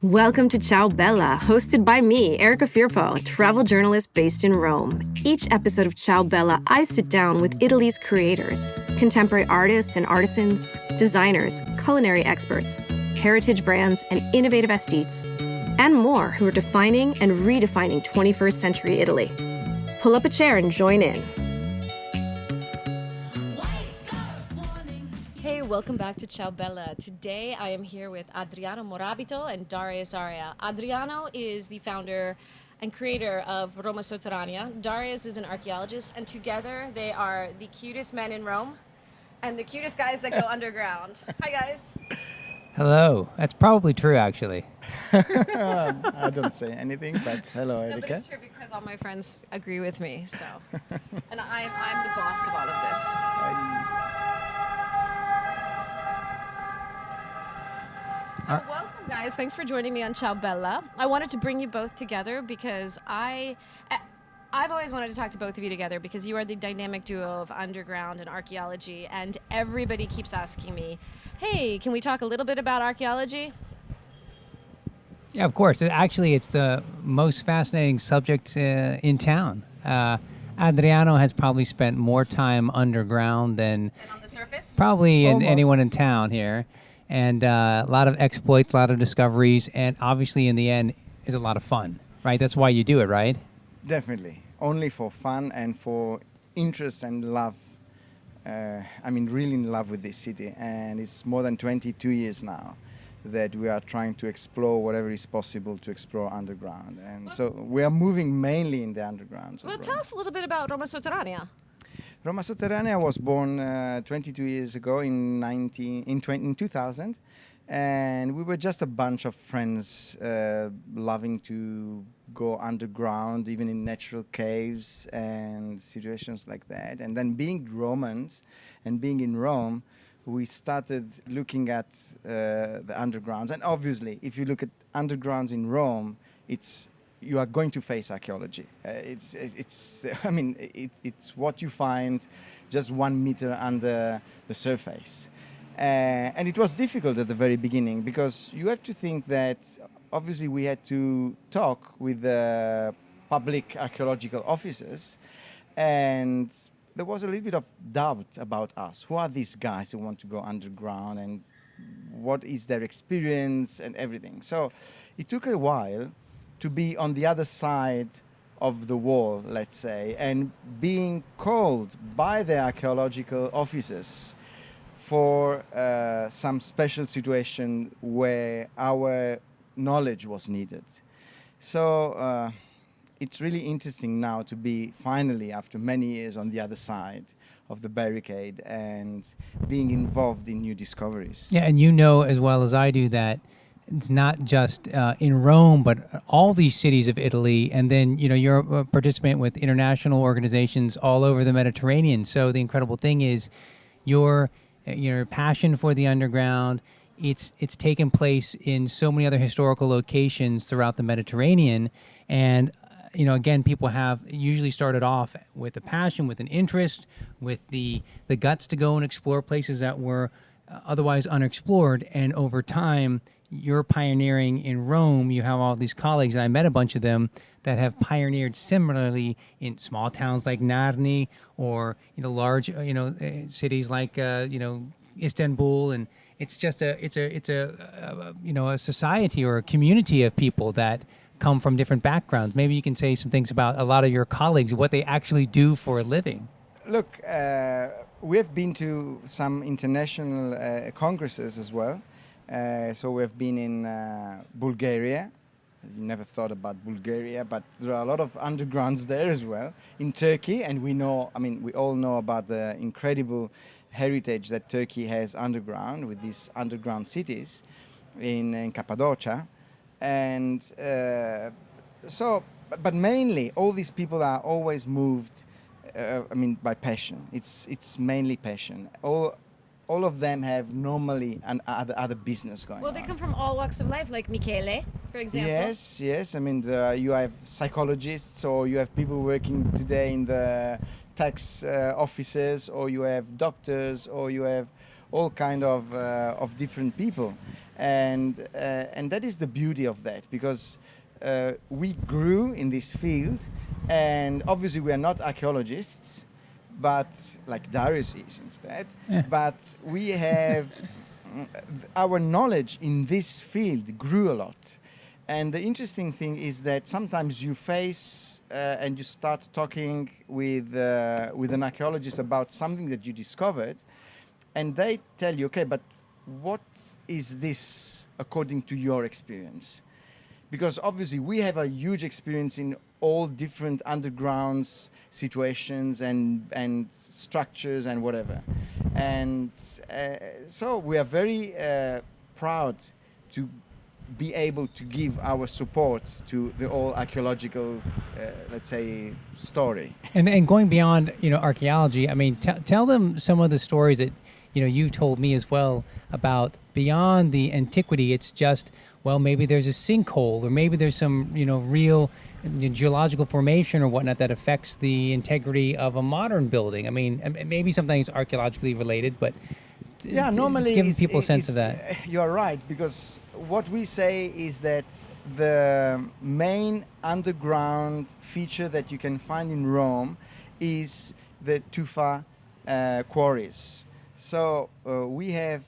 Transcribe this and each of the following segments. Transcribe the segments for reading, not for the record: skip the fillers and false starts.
Welcome to Ciao Bella, hosted by me, Erica Firpo, a travel journalist based in Rome. Each episode of Ciao Bella, I sit down with Italy's creators, contemporary artists and artisans, designers, culinary experts, heritage brands, and innovative aesthetes, and more who are defining and redefining 21st century Italy. Pull up a chair and join in. Hey, welcome back to Ciao Bella. Today I am here with Adriano Morabito and Darius Arya. Adriano is the founder and creator of Roma Sotterranea. Darius is an archaeologist, and together they are the cutest men in Rome and the cutest guys that go underground. Hi, guys. Hello. That's probably true, actually. I don't say anything, but hello, Erica. No, but it's true because all my friends agree with me, so. And I'm the boss of all of this. So welcome, guys. Thanks for joining me on Ciao Bella. I wanted to bring you both together because I've always wanted to talk to both of you together because you are the dynamic duo of underground and archaeology, and everybody keeps asking me, hey, can we talk a little bit about archaeology? Yeah, of course. Actually, it's the most fascinating subject in town. Adriano has probably spent more time underground than And on the surface? probably Almost. anyone in town here. And a lot of exploits, a lot of discoveries, and obviously in the end is a lot of fun, right? That's why you do it, right? Definitely. Only for fun and for interest and love. Really in love with this city. And it's more than 22 years now that we are trying to explore whatever is possible to explore underground. And so we are moving mainly in the underground. Well, tell us a little bit about Roma Sotterranea. Roma Sotterranea was born 22 years ago in 2000, and we were just a bunch of friends loving to go underground, even in natural caves and situations like that. And then being Romans and being in Rome, we started looking at the undergrounds. And obviously, if you look at undergrounds in Rome, you are going to face archaeology. It's what you find just 1 meter under the surface. And it was difficult at the very beginning because you have to think that obviously we had to talk with the public archaeological officers, and there was a little bit of doubt about us. Who are these guys who want to go underground, and what is their experience and everything? So it took a while to be on the other side of the wall, let's say, and being called by the archaeological officers for some special situation where our knowledge was needed. So it's really interesting now to be finally, after many years, on the other side of the barricade and being involved in new discoveries. Yeah, and you know as well as I do that it's not just in Rome, but all these cities of Italy. And then, you're a participant with international organizations all over the Mediterranean. So the incredible thing is your passion for the underground, it's taken place in so many other historical locations throughout the Mediterranean. And, again, people have usually started off with a passion, with an interest, with the guts to go and explore places that were otherwise unexplored. And over time, you're pioneering in Rome. You have all these colleagues, and I met a bunch of them that have pioneered similarly in small towns like Narni or large cities like Istanbul, and it's just a society or a community of people that come from different backgrounds. Maybe you can say some things about a lot of your colleagues, what they actually do for a living. Look, we have been to some international congresses as well. So we have been in Bulgaria. Never thought about Bulgaria, but there are a lot of undergrounds there as well. In Turkey, and we all know about the incredible heritage that Turkey has underground with these underground cities in Cappadocia. And but mainly all these people are always moved, by passion. It's mainly passion. All of them have normally other business going on. Well, they come from all walks of life, like Michele, for example. Yes. You have psychologists, or you have people working today in the tax offices, or you have doctors, or you have all kind of different people, and that is the beauty of that, because we grew in this field, and obviously we are not archaeologists, but like Darius is instead. Yeah. But we have our knowledge in this field grew a lot. And the interesting thing is that sometimes you face and you start talking with an archaeologist about something that you discovered, and they tell you, okay, but what is this according to your experience? Because obviously we have a huge experience in all different underground situations and structures and whatever. And so we are very proud to be able to give our support to the whole archaeological, let's say, story. And going beyond, archaeology, I mean, tell them some of the stories that, you told me as well about beyond the antiquity. It's just, well, maybe there's a sinkhole, or maybe there's some, real geological formation or whatnot that affects the integrity of a modern building. I mean, maybe something's archaeologically related, but yeah, normally giving people a sense of that. You're right, because what we say is that the main underground feature that you can find in Rome is the tufa quarries. So we have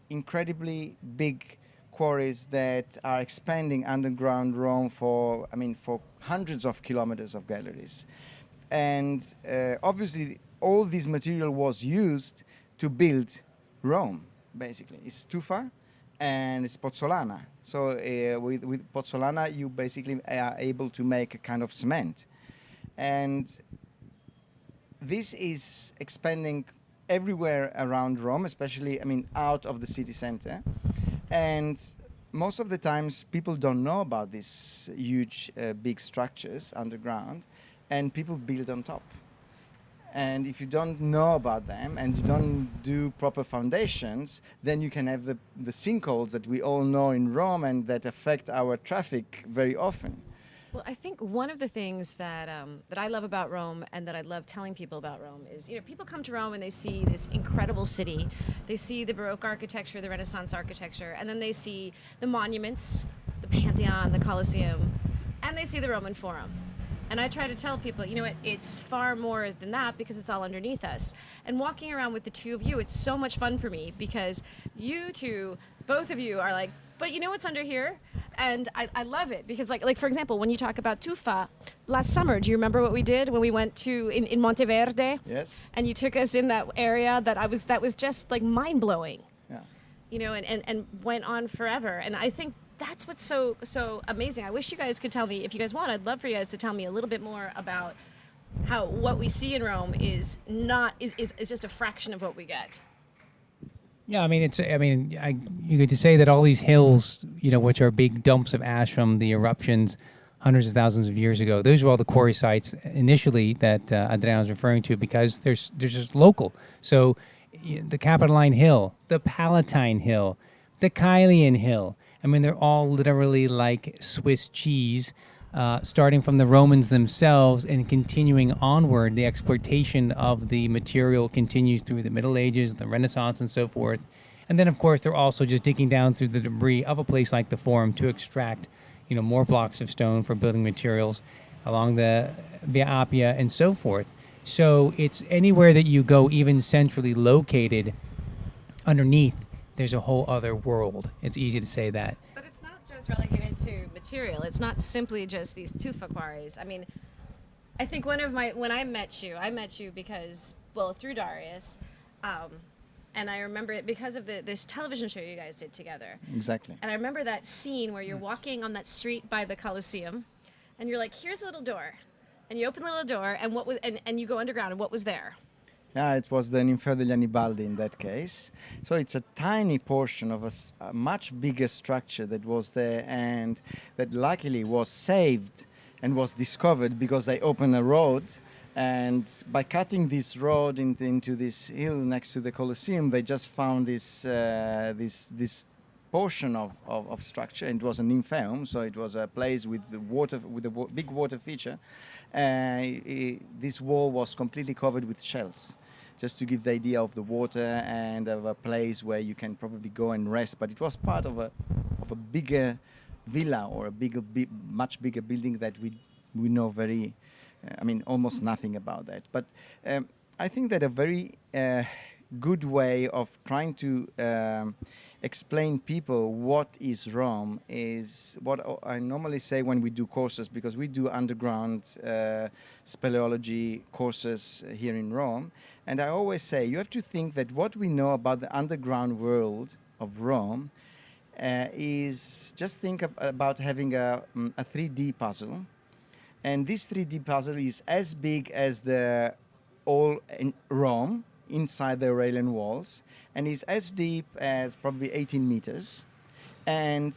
incredibly big quarries that are expanding underground Rome for hundreds of kilometers of galleries. And obviously all this material was used to build Rome, basically. It's tufa and it's pozzolana. So with pozzolana, you basically are able to make a kind of cement. And this is expanding everywhere around Rome, especially, out of the city center. And most of the times people don't know about these huge, big structures underground, and people build on top. And if you don't know about them and you don't do proper foundations, then you can have the sinkholes that we all know in Rome and that affect our traffic very often. Well, I think one of the things that that I love about Rome and that I love telling people about Rome is, people come to Rome and they see this incredible city. They see the Baroque architecture, the Renaissance architecture, and then they see the monuments, the Pantheon, the Colosseum, and they see the Roman Forum. And I try to tell people, it's far more than that, because it's all underneath us. And walking around with the two of you, it's so much fun for me, because you two, both of you, are like, but you know what's under here? And I love it, because like for example, when you talk about tufa, last summer, do you remember what we did when we went to in Monteverde? Yes. And you took us in that area that was just like mind blowing. Yeah. And went on forever. And I think that's what's so amazing. I wish you guys could tell me, if you guys want, I'd love for you guys to tell me a little bit more about how what we see in Rome is just a fraction of what we get. Yeah, you get to say that all these hills, which are big dumps of ash from the eruptions hundreds of thousands of years ago, those are all the quarry sites initially that Adriano is referring to, because there's just local. So the Capitoline Hill, the Palatine Hill, the Caelian Hill, they're all literally like Swiss cheese, starting from the Romans themselves and continuing onward. The exploitation of the material continues through the Middle Ages, the Renaissance, and so forth. And then, of course, they're also just digging down through the debris of a place like the Forum to extract, more blocks of stone for building materials along the Via Appia and so forth. So it's anywhere that you go, even centrally located, underneath, there's a whole other world. It's easy to say that. But it's not just relegated to material. It's not simply just these tufa quarries. I think when I met you because, well, through Darius, and I remember it because of this television show you guys did together. Exactly. And I remember that scene where you're walking on that street by the Colosseum, and you're like, here's a little door. And you open the little door, and you go underground, and what was there? Yeah, it was the Ninfeo degli Annibaldi in that case. So it's a tiny portion of a much bigger structure that was there, and that luckily was saved and was discovered because they opened a road. And by cutting this road into this hill next to the Colosseum, they just found this portion of structure. And it was a nymphaeum, so it was a place with the water, with a big water feature. This wall was completely covered with shells. just to give the idea of the water and of a place where you can probably go and rest. But it was part of a bigger villa or a much bigger building that we know very, almost nothing about that. But I think that a very good way of trying to explain people what is Rome is what I normally say when we do courses, because we do underground speleology courses here in Rome. And I always say you have to think that what we know about the underground world of Rome is just think about having a 3D puzzle. And this 3D puzzle is as big as the all in Rome, inside the Aurelian walls, and is as deep as probably 18 meters. And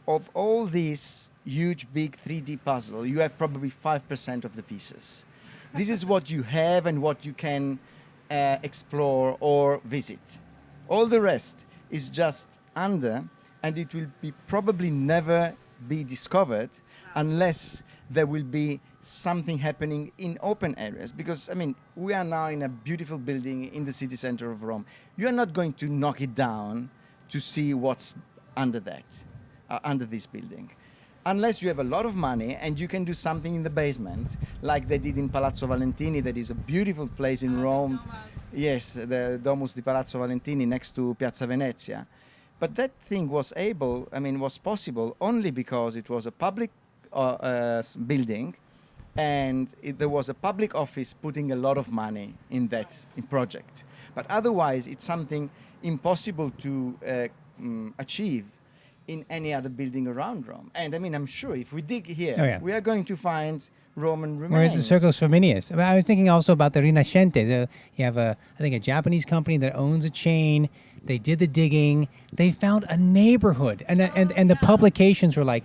of all this huge, big 3D puzzle, you have probably 5% of the pieces. This is what you have and what you can explore or visit. All the rest is just under, and it will be probably never be discovered unless there will be something happening in open areas. Because, we are now in a beautiful building in the city center of Rome. You are not going to knock it down to see what's under that, under this building. Unless you have a lot of money and you can do something in the basement, like they did in Palazzo Valentini, that is a beautiful place in Rome. Yes, the Domus di Palazzo Valentini next to Piazza Venezia. But that thing was possible only because it was a public building, and there was a public office putting a lot of money in that project. But otherwise, it's something impossible to achieve in any other building around Rome. And I'm sure if we dig here, we are going to find Roman remains. We're at the Circus Flaminius. I was thinking also about the Rinascente. You have I think a Japanese company that owns a chain. They did the digging. They found a neighborhood, and the publications were like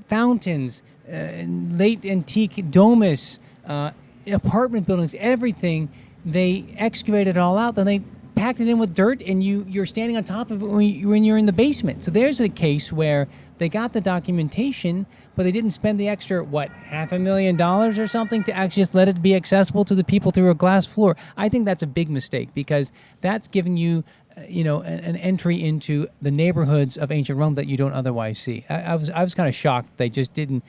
fountains, late antique domus, apartment buildings, everything. They excavated it all out. Then they packed it in with dirt, and you're standing on top of it when you're in the basement. So there's a case where they got the documentation, but they didn't spend the extra, $500,000 or something to actually just let it be accessible to the people through a glass floor. I think that's a big mistake, because that's giving you, an entry into the neighborhoods of ancient Rome that you don't otherwise see. I was kind of shocked they just didn't,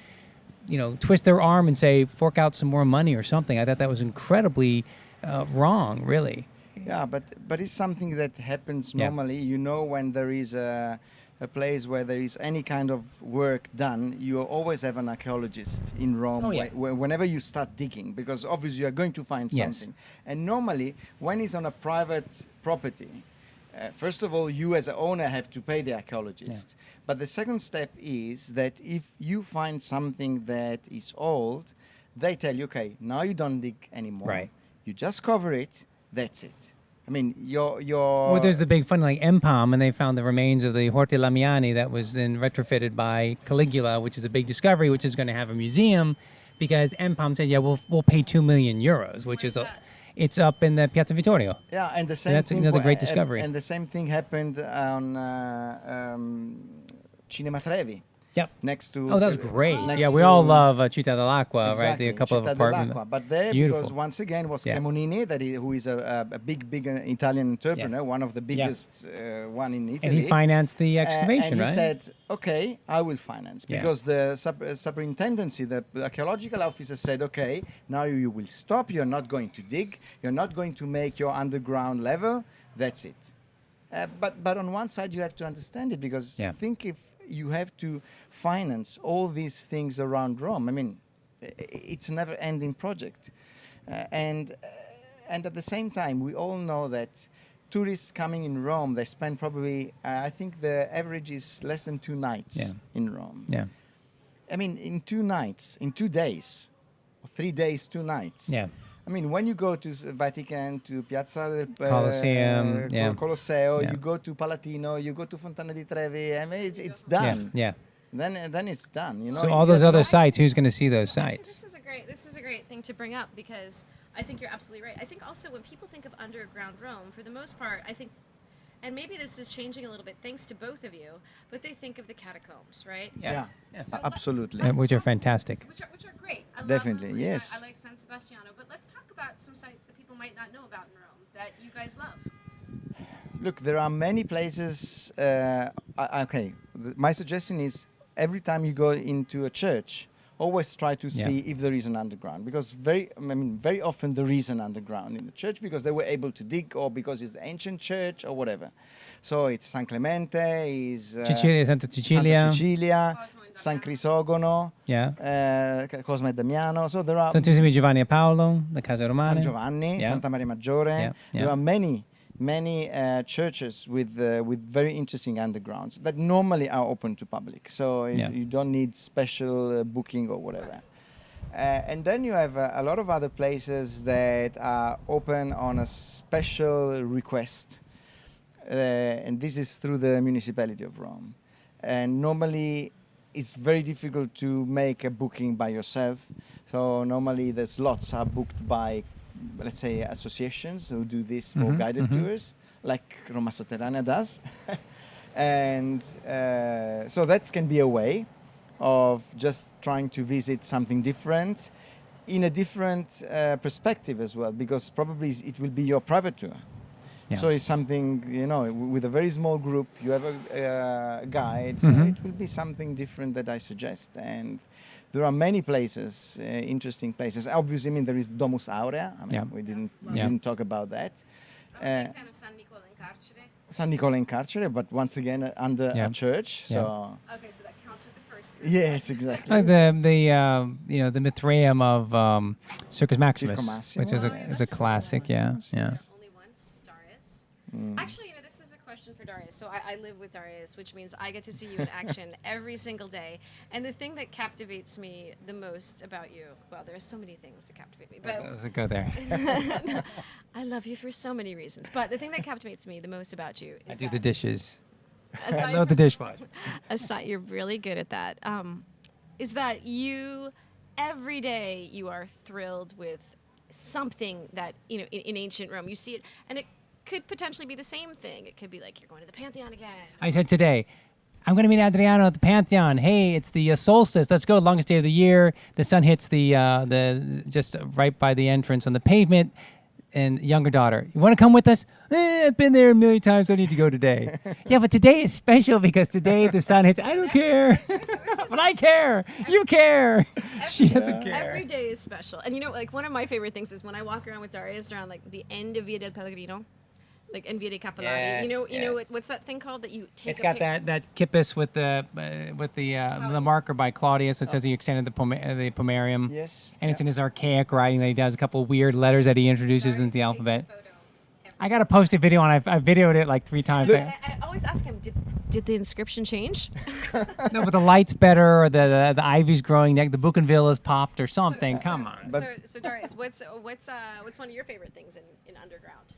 twist their arm and say, fork out some more money or something. I thought that was incredibly wrong, really. Yeah, but it's something that happens normally. When there is a place where there is any kind of work done, you always have an archaeologist in Rome whenever you start digging, because obviously you are going to find something. And normally, when it's on a private property, first of all, you as an owner have to pay the archaeologist. But the second step is that if you find something that is old, they tell you, okay, now you don't dig anymore. Right. You just cover it. That's it. Your Or there's the big fun like Empalm, and they found the remains of the Horti Lamiani that was then retrofitted by Caligula, which is a big discovery, which is going to have a museum, because Empalm said, we'll pay 2 million euros, which is it's up in the Piazza Vittorio. Yeah, and the same so that's thing, another great discovery. And the same thing happened on Cinema Trevi. Yep. Next to. Oh, that was great. We all love Città dell'Acqua, exactly, right? There are a couple Città of apartments. But there, beautiful. Because once again was Cremonini, who is a big Italian entrepreneur, one of the biggest one in Italy. And he financed the excavation, and right? he said, okay, I will finance. Because the superintendency, the archaeological officer said, okay, now you will stop. You're not going to dig. You're not going to make your underground level. That's it. But on one side, you have to understand it, because think if you have to finance all these things around Rome. It's a never-ending project. And at the same time, we all know that tourists coming in Rome, they spend probably, I think the average is less than 2 nights in Rome. Yeah. In 2 nights, in 2 days, or 3 days, 2 nights. Yeah. When you go to Vatican, to Piazza del Colosseum, Colosseo, you go to Palatino, you go to Fontana di Trevi. It's done. Yeah. Then it's done. So all those other sites, who's going to see those sites? Actually, this is a great thing to bring up, because I think you're absolutely right. I think also when people think of underground Rome, for the most part, I think and maybe this is changing a little bit thanks to both of you, but they think of the catacombs, right? Yeah, So absolutely. let's Which are talk- fantastic. Which are great. I Definitely, love Rome, yes. I like San Sebastiano, but let's talk about some sites that people might not know about in Rome that you guys love. Look, there are many places. Okay, my suggestion is every time you go into a church, always try to see if there is an underground, because very often there is an underground in the church because they were able to dig, or because it's the ancient church or whatever. So it's San Clemente, is Santa Cecilia. Santa Cecilia, Cosmo and San Damiano. Crisogono, Yeah. Cosmo e Damiano. So there are Santissimi Giovanni e Paolo, the Casa Romana. San Giovanni, Yeah. Santa Maria Maggiore. Yeah, yeah. There are many churches with very interesting undergrounds that normally are open to public. So you don't need special booking or whatever. And then you have a lot of other places that are open on a special request. And this is through the municipality of Rome. And normally it's very difficult to make a booking by yourself. So normally the slots are booked by, let's say, associations who do this for guided tours, like Roma Sotterranea does. And so that can be a way of just trying to visit something different in a different perspective as well, because probably it will be your private tour. Yeah. So it's something, with a very small group, you have a guide, so it will be something different that I suggest. And there are many places, interesting places. Obviously, there is the Domus Aurea. We didn't talk about that. I'm a big fan of San Nicola in Carcere. San Nicola in Carcere, but once again under a church. So Okay, so that counts with the first. yes, exactly. Like the Mithraeum of Circus Maximus, Circus Maximus, which is a classic. Yeah. Only once, Darius. Actually, this is a question for Darius. So I live with Darius, which means I get to see you in action every single day. And the thing that captivates me the most about you, well, there are so many things that captivate me, but Let's go there. I love you for so many reasons. But the thing that captivates me the most about you is I do the dishes. I aside love the dishwasher. aside, you're really good at that. Is that you every day you are thrilled with something that in ancient Rome you see it, and it could potentially be the same thing. It could be like you're going to the Pantheon again. I said today, I'm going to meet Adriano at the Pantheon. Hey, it's the solstice. Let's go. Longest day of the year. The sun hits the just right by the entrance on the pavement. And younger daughter, you want to come with us? I've been there a million times. I need to go today. Yeah, but today is special because today the sun hits. I don't care. But I care. You care. She doesn't care. Every day is special. And like one of my favorite things is when I walk around with Darius around like the end of Via del Pellegrino, like in Via dei Capillari. Yes, What's that thing called that you take It's a got picture? that kippus with the marker by Claudius that says he extended the pomerium. Yes. And it's in his archaic writing that he does a couple of weird letters that he introduces into the Darius takes a alphabet. photo every I got to post a video, and I've videoed it like 3 times. I always ask him, did the inscription change? No, but the light's better, or the ivy's growing, the bougainville is popped, or something. Come on. So Darius, what's one of your favorite things in underground?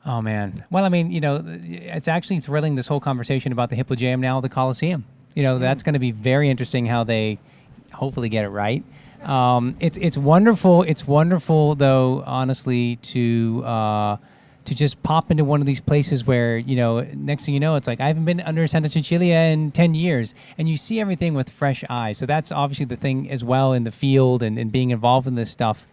Oh man. Well, it's actually thrilling, this whole conversation about the Hippogeium now, the Colosseum. That's going to be very interesting how they hopefully get it right. It's wonderful. It's wonderful though, honestly, to just pop into one of these places where, next thing you know, it's like I haven't been under Santa Cecilia in 10 years, and you see everything with fresh eyes. So that's obviously the thing as well in the field and being involved in this stuff.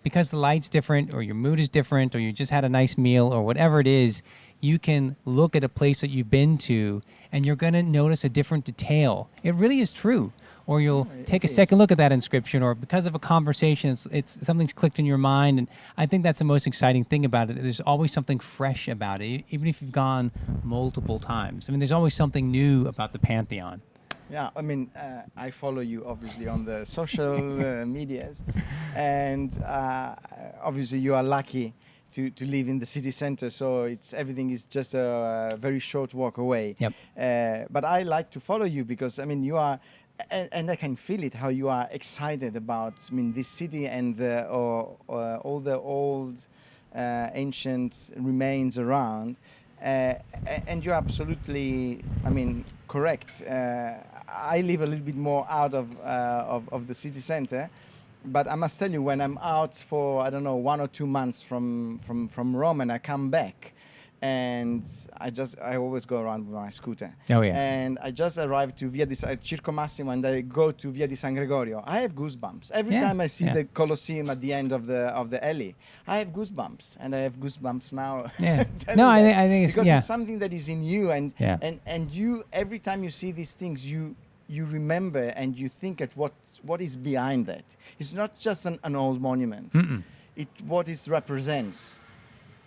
Because the light's different, or your mood is different, or you just had a nice meal, or whatever it is, you can look at a place that you've been to, and you're going to notice a different detail. It really is true. Or you'll take a second look at that inscription, or because of a conversation, it's something's clicked in your mind. And I think that's the most exciting thing about it. There's always something fresh about it, even if you've gone multiple times. There's always something new about the Pantheon. Yeah, I follow you obviously on the social medias, and obviously you are lucky to live in the city center, so everything is just a very short walk away. Yep. But I like to follow you because you are, and I can feel it how you are excited about this city and all the old ancient remains around. And you're absolutely, correct. I live a little bit more out of the city center, but I must tell you, when I'm out for 1 or 2 months from Rome and I come back, and I always go around with my scooter. Oh, yeah. And I just arrived to Via di Circo Massimo, and I go to Via di San Gregorio. I have goosebumps every time I see the Colosseum at the end of the alley. I have goosebumps, and I have goosebumps now. Yeah. No, I think it's because it's something that is in you, and Yeah. and you, every time you see these things, you remember and you think at what is behind that. It's not just an old monument. What it represents,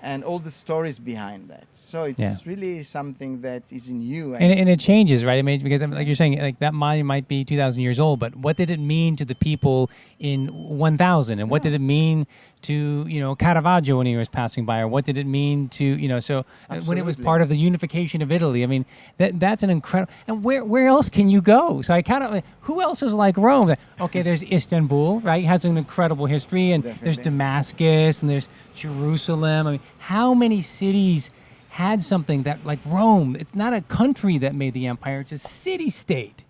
and all the stories behind that. So it's really something that is in you. And it changes, right? I mean, because like you're saying, like that monument might be 2,000 years old, but what did it mean to the people in 1,000? And what did it mean to, Caravaggio when he was passing by? Or what did it mean to, when it was part of the unification of Italy? I mean, that's an incredible... And where else can you go? So I kind of... Who else is like Rome? Okay, there's Istanbul, right? It has an incredible history. And there's Damascus, and there's Jerusalem. I mean, how many cities had something that, like Rome, it's not a country that made the empire, it's a city-state.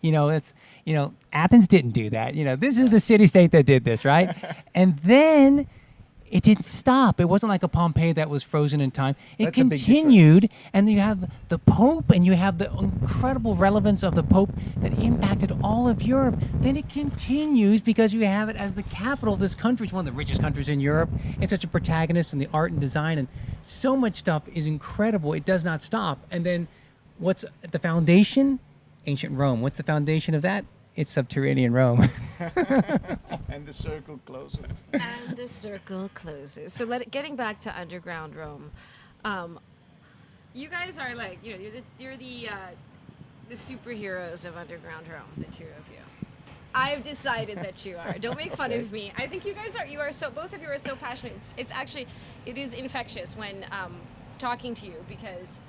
Athens didn't do that. This is the city-state that did this, right? And then it didn't stop. It wasn't like a Pompeii that was frozen in time. It continued, and you have the Pope, and you have the incredible relevance of the Pope that impacted all of Europe. Then it continues because you have it as the capital of this country. It's one of the richest countries in Europe. It's such a protagonist in the art and design, and so much stuff is incredible. It does not stop. And then what's the foundation? Ancient Rome. What's the foundation of that? It's subterranean Rome. And the circle closes. And the circle closes. So getting back to underground Rome, you guys are like, you're the superheroes of underground Rome, the two of you. I've decided that you are. Don't make fun of me. I think you guys are. Both of you are so passionate. It is infectious when talking to you, because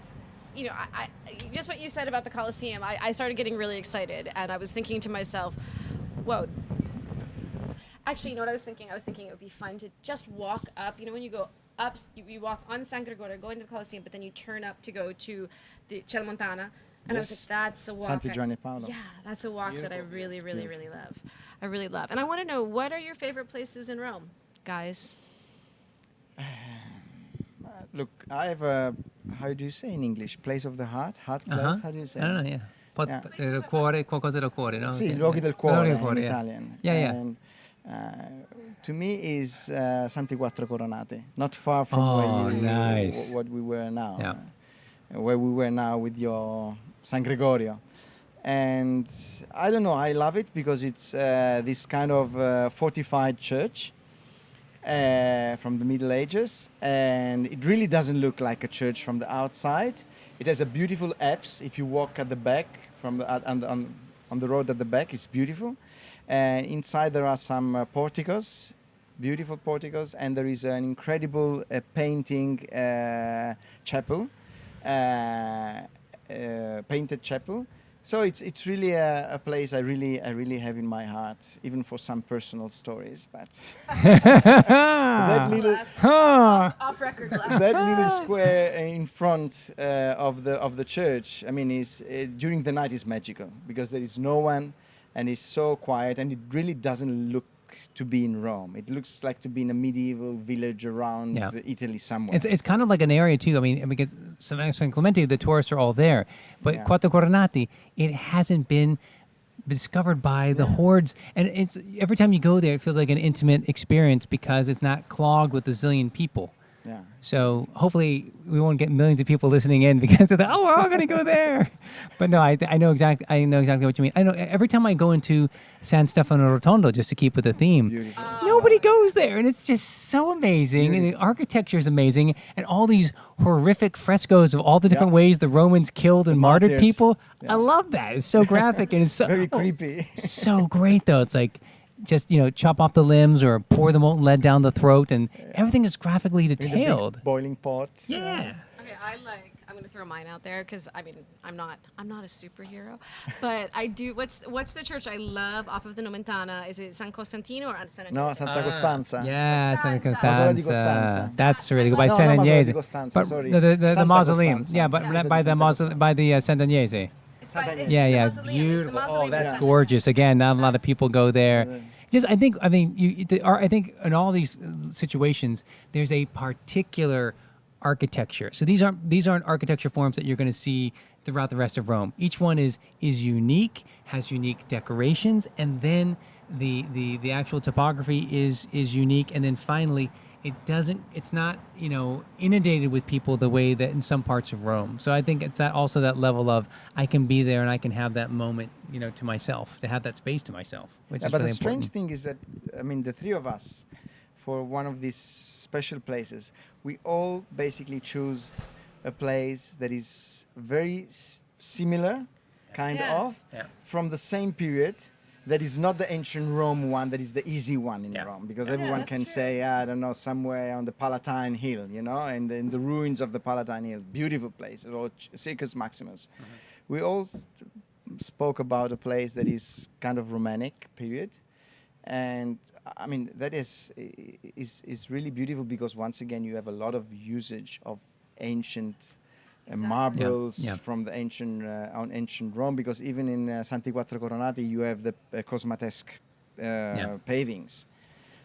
I just what you said about the Colosseum, I started getting really excited, and I was thinking to myself, whoa. Actually, you know what I was thinking? I was thinking it would be fun to just walk up. When you go up, you walk on San Gregorio, go into the Colosseum, but then you turn up to go to the Cenerentola. And I was like, that's a walk. Santi Giovanni Paolo. Yeah, that's a walk that I really, really, really love. I really love. And I want to know, what are your favorite places in Rome, guys? Look, I have a, how do you say in English? Place of the heart? Heart place? How do you say? I don't know, il cuore, qualcosa del cuore, no? Sì, luoghi del cuore in yeah. Italian. Yeah. And to me is Santi Quattro Coronate, not far from what we were now. Yeah. Where we were now with your San Gregorio. And I don't know, I love it because it's this kind of fortified church from the Middle Ages, and it really doesn't look like a church from the outside. It has a beautiful apse. If you walk at the back from on the road at the back, it's beautiful. And inside there are some porticos, beautiful porticos, and there is an incredible painting chapel, painted chapel. So it's really a place I really have in my heart, even for some personal stories. But that little off record that little square in front of the church, I mean, is during the night is magical because there is no one, and it's so quiet, and it really doesn't look to be in Rome. It looks like to be in a medieval village around Italy somewhere. It's kind of like an area too. I mean, because San Clemente, the tourists are all there, but Quattro Coronati, it hasn't been discovered by the hordes, and it's every time you go there, it feels like an intimate experience because it's not clogged with a zillion people. Yeah. So hopefully we won't get millions of people listening in because they're we're all going to go there. But no, I know exactly what you mean. I know every time I go into San Stefano Rotondo, just to keep with the theme, nobody goes there, and it's just so amazing. And the architecture is amazing, and all these horrific frescoes of all the different ways the Romans killed and martyred people. I love that. It's so graphic, and it's so very creepy. So great though. It's like, just chop off the limbs or pour the molten lead down the throat, and everything is graphically detailed. The big boiling pot. Yeah. Okay, I'm gonna throw mine out there because I mean I'm not a superhero, but I do. What's the church I love off of the Nomentana? Is it San Costantino or San Agnese? No, Santa Costanza. Yeah, Santa Costanza. Costanza. That's really good by San Agnese. But the mausoleum. Costanza. Yeah, but by the San Agnese. Yeah, it's beautiful. Oh, that's gorgeous. Again, not a lot of people go there. I think in all these situations, there's a particular architecture. So these aren't architecture forms that you're going to see throughout the rest of Rome. Each one is unique, has unique decorations, and then the actual topography is unique, and then finally it's not inundated with people the way that in some parts of Rome. So I think it's that level of I can be there and I can have that moment to myself, to have that space to myself, which is but really the strange important. thing is that the three of us, for one of these special places, we all basically choose a place that is very similar, kind Yeah. of, Yeah. from the same period. That is not the ancient Rome one, that is the easy one in Yeah. Rome, because Yeah, everyone that's can true. say, I don't know, somewhere on the Palatine Hill, and in the ruins of the Palatine Hill, beautiful place, or Circus Maximus. We all spoke about a place that is kind of Romantic period, and that is really beautiful, because once again you have a lot of usage of ancient Exactly. marbles Yeah. from the ancient Rome, because even in Santi Quattro Coronati you have the Cosmatesque pavings,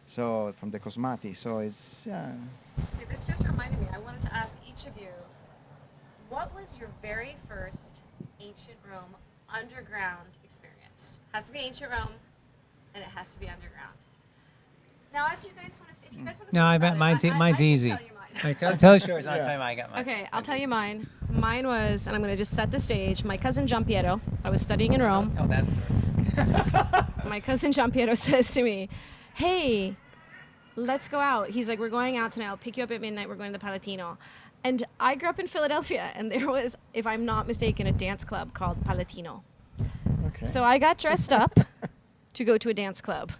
so from the Cosmati. So it's Okay, this just reminded me. I wanted to ask each of you, what was your very first ancient Rome underground experience? Has to be ancient Rome, and it has to be underground. Now, as you guys want to, if you guys want to, No, I bet mine's easy. Tell you mine. All right, tell us yours. I'll Yeah. tell you mine. I got mine. Okay, I'll tell you mine. Mine was, and I'm going to just set the stage. My cousin Giampiero, I was studying in Rome. Tell that story. My cousin Giampiero says to me, "Hey, let's go out." He's like, "We're going out tonight. I'll pick you up at midnight. We're going to the Palatino." And I grew up in Philadelphia, and there was, if I'm not mistaken, a dance club called Palatino. okay. So I got dressed up to go to a dance club.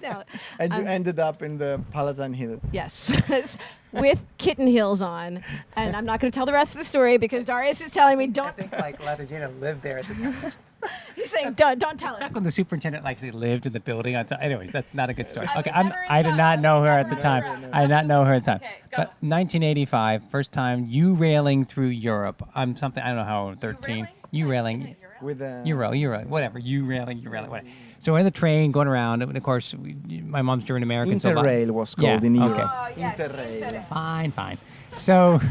No, And you ended up in the Palatine Hill. yes, with kitten heels on. And I'm not going to tell the rest of the story because Darius is telling me I don't. think Adriano lived there at the time. He's saying don't tell Back it. when the superintendent actually lived in the building. Anyways, that's not a good story. I Okay, was never I did inside. not know her I at was the never time. around. I did not know her at the time. Okay, go. But 1985, first time you railing through Europe. I don't know how old, 13. You railing. With Euro, whatever. You railing, whatever. So we're in the train going around, and of course, my mom's German American. So Interrail was called Yeah, in okay. Europe. Oh, yes, Interrail. Fine. So,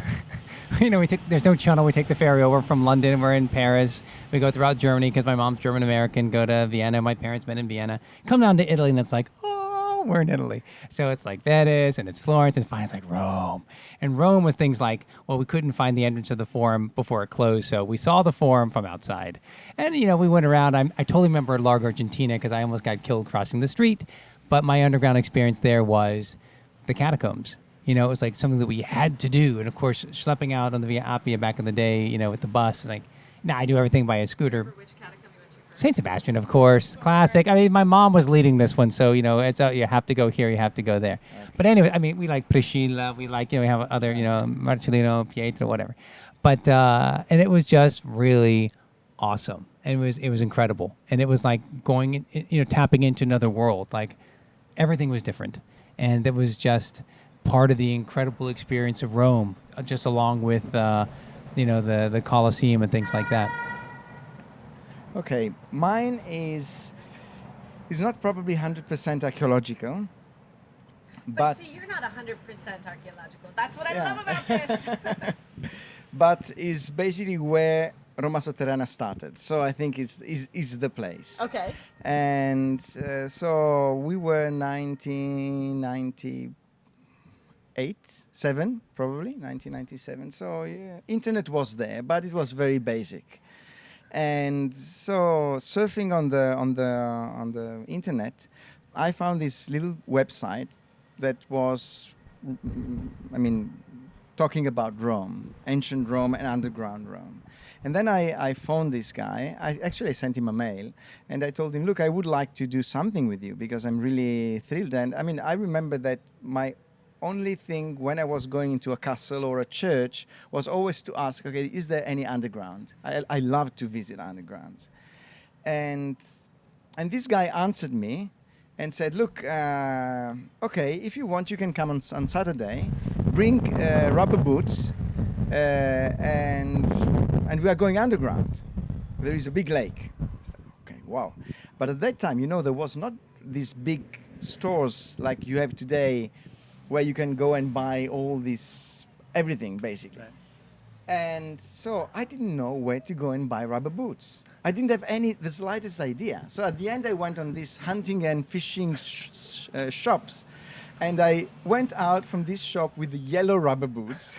there's no channel. We take the ferry over from London. We're in Paris. We go throughout Germany because my mom's German American. Go to Vienna. My parents met in Vienna. Come down to Italy, and it's like, oh, we're in Italy. So it's like Venice, and it's Florence, and finally it's like Rome. And Rome was things like, well, we couldn't find the entrance of the Forum before it closed, so we saw the Forum from outside. And, we went around. I totally remember Largo Argentina because I almost got killed crossing the street. But my underground experience there was the catacombs. It was like something that we had to do. And, of course, schlepping out on the Via Appia back in the day, with the bus, like, I do everything by a scooter. Which catacomb you went to first? St. Sebastian, of course. Classic. I mean, my mom was leading this one, so, it's you have to go here, you have to go there. Okay. But anyway, we like Priscilla, we like, we have other, Marcellino, Pietro, whatever. But, and it was just really awesome. And it was incredible. And it was like going, tapping into another world. Like, everything was different. And it was just part of the incredible experience of Rome, just along with, the Colosseum and things like that. Okay, mine is not probably 100% archaeological, but see, you're not 100% archaeological. That's what I Yeah. love about this. but is basically where Roma Sotterranea started. So I think is the place. Okay. And so we were 1997. So yeah, internet was there, but it was very basic. And so surfing on the internet, I found this little website that was, talking about Rome, ancient Rome and underground Rome. And then I phoned this guy. I sent him a mail, and I told him, look, I would like to do something with you because I'm really thrilled. And I remember that my only thing when I was going into a castle or a church was always to ask, okay, is there any underground? I love to visit undergrounds. And this guy answered me and said, look, okay, if you want, you can come on Saturday, bring rubber boots, and we are going underground. There is a big lake. Okay, wow. But at that time, there was not these big stores like you have today where you can go and buy all this, everything basically. Right. And so I didn't know where to go and buy rubber boots. I didn't have the slightest idea. So at the end, I went on these hunting and fishing shops. And I went out from this shop with the yellow rubber boots.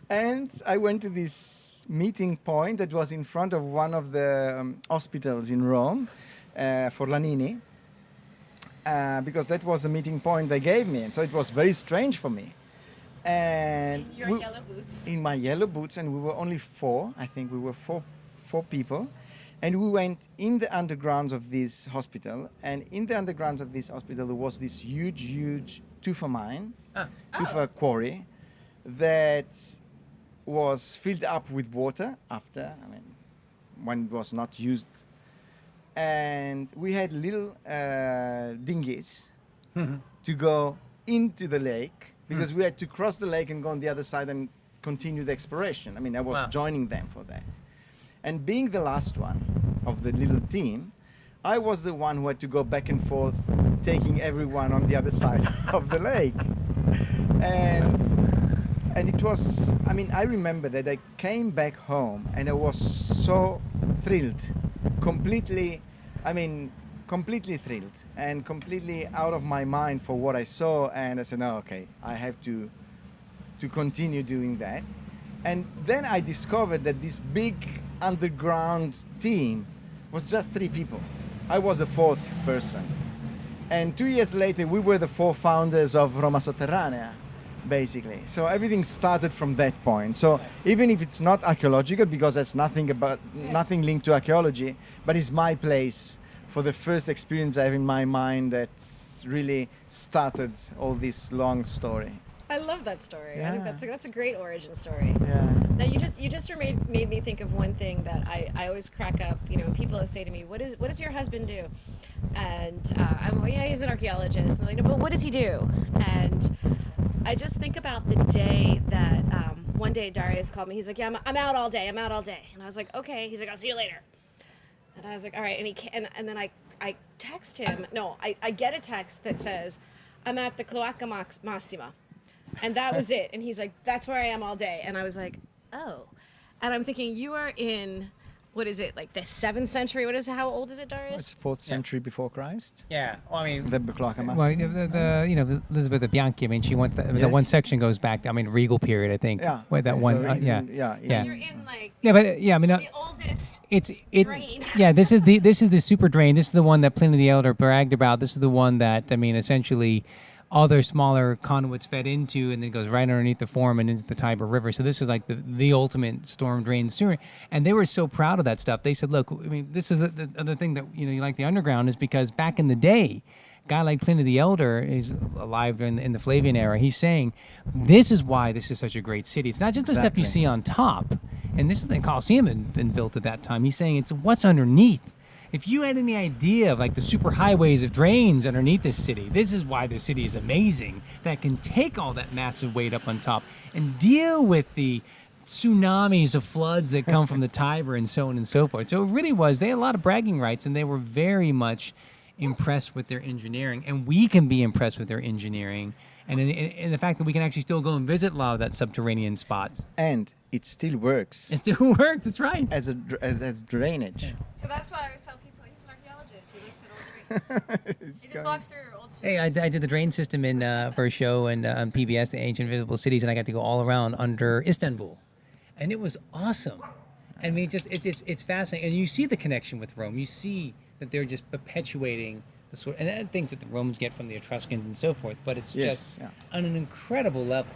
And I went to this meeting point that was in front of one of the hospitals in Rome for Lanini. Because that was the meeting point they gave me. And so it was very strange for me. And In your yellow boots. in my yellow boots, and we were only four. I think we were four people, and we went in the undergrounds of this hospital. And in the undergrounds of this hospital, there was this huge tufa mine, tufa quarry, that was filled up with water after, when it was not used. And we had little dinghies to go into the lake, because we had to cross the lake and go on the other side and continue the exploration. I was joining them for that. And being the last one of the little team, I was the one who had to go back and forth, taking everyone on the other side of the lake. And it was, I remember that I came back home and I was so thrilled, completely thrilled and completely out of my mind for what I saw. And I said, no, okay, I have to continue doing that. And then I discovered that this big underground team was just 3 people. I was the 4th person. And 2 years later, we were the 4 founders of Roma Sotterranea, basically. So everything started from that point. So even if it's not archaeological, because there's nothing linked to archaeology, but it's my place for the first experience I have in my mind that really started all this long story. I love that story. Yeah. I think that's a great origin story. Yeah. Now you just made me think of one thing that I always crack up. People say to me, "What does your husband do?" And I'm, he's an archaeologist. And they're like, "But what does he do?" And I just think about the day that one day Darius called me. He's like, "Yeah, I'm out all day. I'm out all day." And I was like, "Okay." He's like, "I'll see you later." And I was like, "All right." And then I text him. No, I get a text that says, "I'm at the Cloaca Massima." And that was it. And he's like, "That's where I am all day." And I was like, "Oh." And I'm thinking, you are in, what is it, like the 7th century? How old is it, Darius? It's 4th century before Christ. Yeah, well, The Cloaca well, Massima. Elizabeth of Bianchi. She wants the Yes. one section goes back. Regal period, I think. Yeah. Wait, that So one. even- Yeah. You're in like Yeah, but yeah, the oldest it's drain. yeah. This is the super drain. This is the one that Pliny the Elder bragged about. This is the one that essentially all their smaller conduits fed into, and then goes right underneath the Forum and into the Tiber River. So this is like the ultimate storm drain sewer. And they were so proud of that stuff. They said, look, this is the other thing that, you like the underground is because back in the day, a guy like Pliny the Elder is alive in the Flavian era. He's saying, this is why this is such a great city. It's not just the stuff you see on top. And this is the Colosseum had been built at that time. He's saying it's what's underneath. If you had any idea of like the super highways of drains underneath this city, this is why this city is amazing, that can take all that massive weight up on top and deal with the tsunamis of floods that come from the Tiber and so on and so forth. So it really was, they had a lot of bragging rights, and they were very much impressed with their engineering, and we can be impressed with their engineering, and in the fact that we can actually still go and visit a lot of that subterranean spots. And it still works It still works, that's right. as drainage. Yeah. So that's why I always tell people he's an archaeologist. He looks at old drains. He just walks through old sewers. Hey, I did the drain system for a show on PBS, the Ancient Invisible Cities, and I got to go all around under Istanbul, and it was awesome. It's fascinating, and you see the connection with Rome. You see that they're just perpetuating the sort and things that the Romans get from the Etruscans and so forth. But it's just on an incredible level.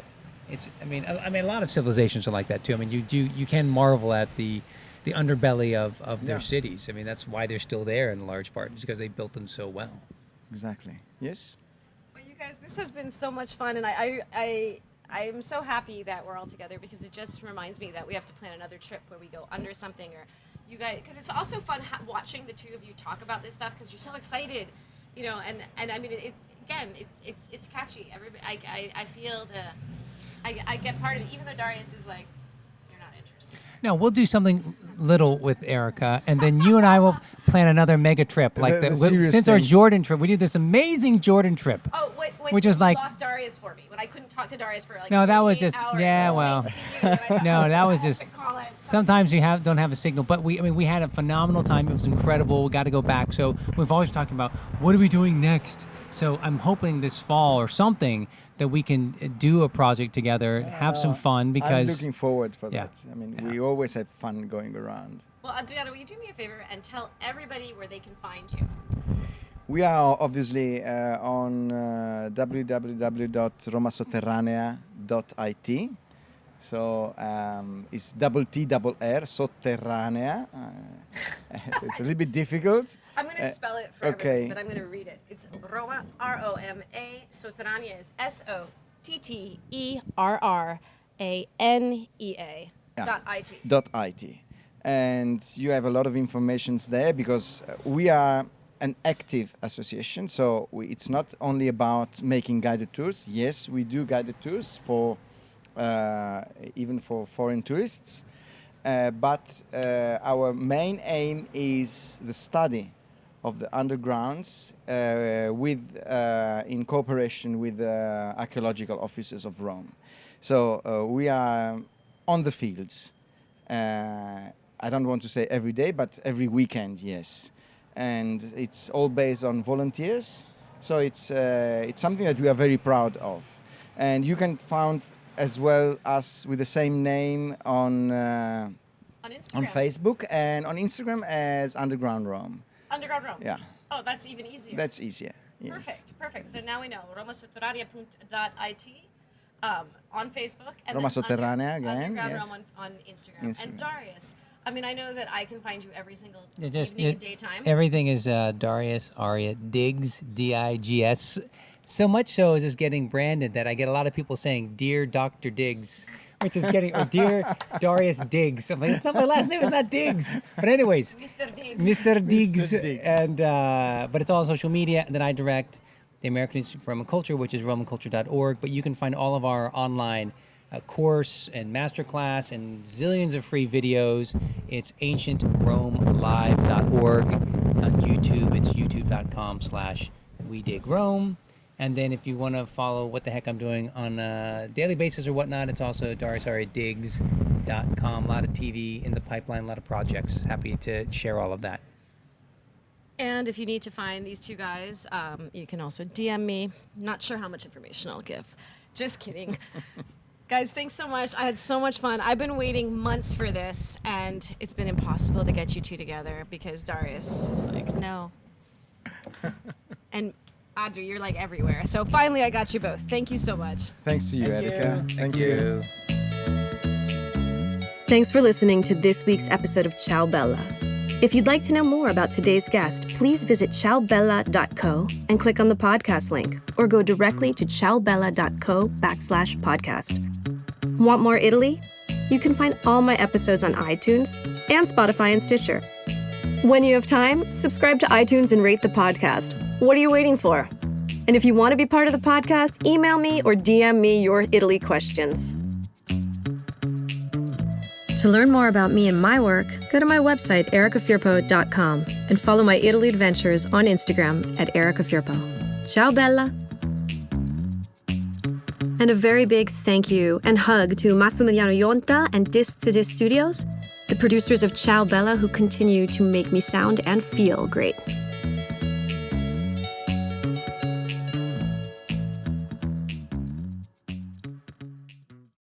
It's a lot of civilizations are like that too. You can marvel at the underbelly of their cities. That's why they're still there in large part, is because they built them so well. Exactly. Yes. Well, you guys, this has been so much fun, and I am so happy that we're all together, because it just reminds me that we have to plan another trip where we go under something, or you guys, because it's also fun watching the two of you talk about this stuff, because you're so excited, and it's catchy. Everybody, I feel I get part of it, even though Darius is like, you're not interested. No, we'll do something little with Erica, and then you and I will plan another mega trip. Like The serious since our things. Jordan trip, we did this amazing Jordan trip. Oh, when Which was you like- lost Darius for me, when I couldn't talk to Darius for like No, that was 48 just- hours. yeah, It was well. thanks to you, and I thought, No, that was I have just- to call it. Sometimes you don't have a signal, but we had a phenomenal time. It was incredible. We got to go back. So we've always talking about what are we doing next. So I'm hoping this fall or something that we can do a project together, have some fun because I'm looking forward for Yeah. that. I mean, we always have fun going around. Well, Adriano, will you do me a favor and tell everybody where they can find you? We are obviously on www.romasotterranea.it. So it's TTR, sotterranea. So it's a little bit difficult. I'm going to spell it for okay. everybody, but I'm going to read it. It's Roma, R-O-M-A, Sotterranea is S-O-T-T-E-R-R-A-N-E-A Yeah. .it. And you have a lot of informations there because we are an active association. So it's not only about making guided tours. Yes, we do guided tours for even for foreign tourists. But our main aim is the study of the undergrounds in cooperation with the archaeological officers of Rome. So we are on the fields. I don't want to say every day, but every weekend, yes. And it's all based on volunteers. So it's something that we are very proud of. And you can find as well us with the same name on Instagram. Facebook and on Instagram as Underground Rome. Underground Rome. Yeah, Oh, that's even easier. that's easier. Yes. Perfect. So now we know romasotterranea.it on Facebook and Roma then Sotterranea again, Underground yes. Rome on Instagram. And Instagram. Darius, I mean, I know that I can find you every single Yeah, just- evening and yeah, daytime. everything is Darius Arya Diggs, D-I-G-S. So much so is it's getting branded that I get a lot of people saying, "Dear Dr. Diggs," which is getting, or "Dear Darius Diggs." I'm like, it's not my last name. It's not Diggs. But anyways, Mr. Diggs. Mr. Diggs, Diggs. and but it's all social media. And then I direct the American Institute for Roman Culture, which is romanculture.org. But you can find all of our online course and masterclass and zillions of free videos. It's ancientromelive.org. On YouTube, it's youtube.com/WeDigRome. And then if you want to follow what the heck I'm doing on a daily basis or whatnot, it's also DariusAryaDiggs.com. A lot of TV in the pipeline, a lot of projects. Happy to share all of that. And if you need to find these two guys, you can also DM me. Not sure how much information I'll give. Just kidding. Guys, thanks so much. I had so much fun. I've been waiting months for this, and it's been impossible to get you two together because Darius is like, no. And Adri, you're like everywhere. So finally, I got you both. Thank you so much. Thanks to you, Erica. Thank you. Thanks for listening to this week's episode of Ciao Bella. If you'd like to know more about today's guest, please visit ciaobella.co and click on the podcast link, or go directly to ciaobella.co/podcast. Want more Italy? You can find all my episodes on iTunes and Spotify and Stitcher. When you have time, subscribe to iTunes and rate the podcast. What are you waiting for? And if you want to be part of the podcast, email me or DM me your Italy questions. To learn more about me and my work, go to my website, ericafirpo.com, and follow my Italy adventures on Instagram at ericafirpo. Ciao, Bella! And a very big thank you and hug to Massimiliano Yonta and Disc to Disc Studios, the producers of Ciao Bella who continue to make me sound and feel great.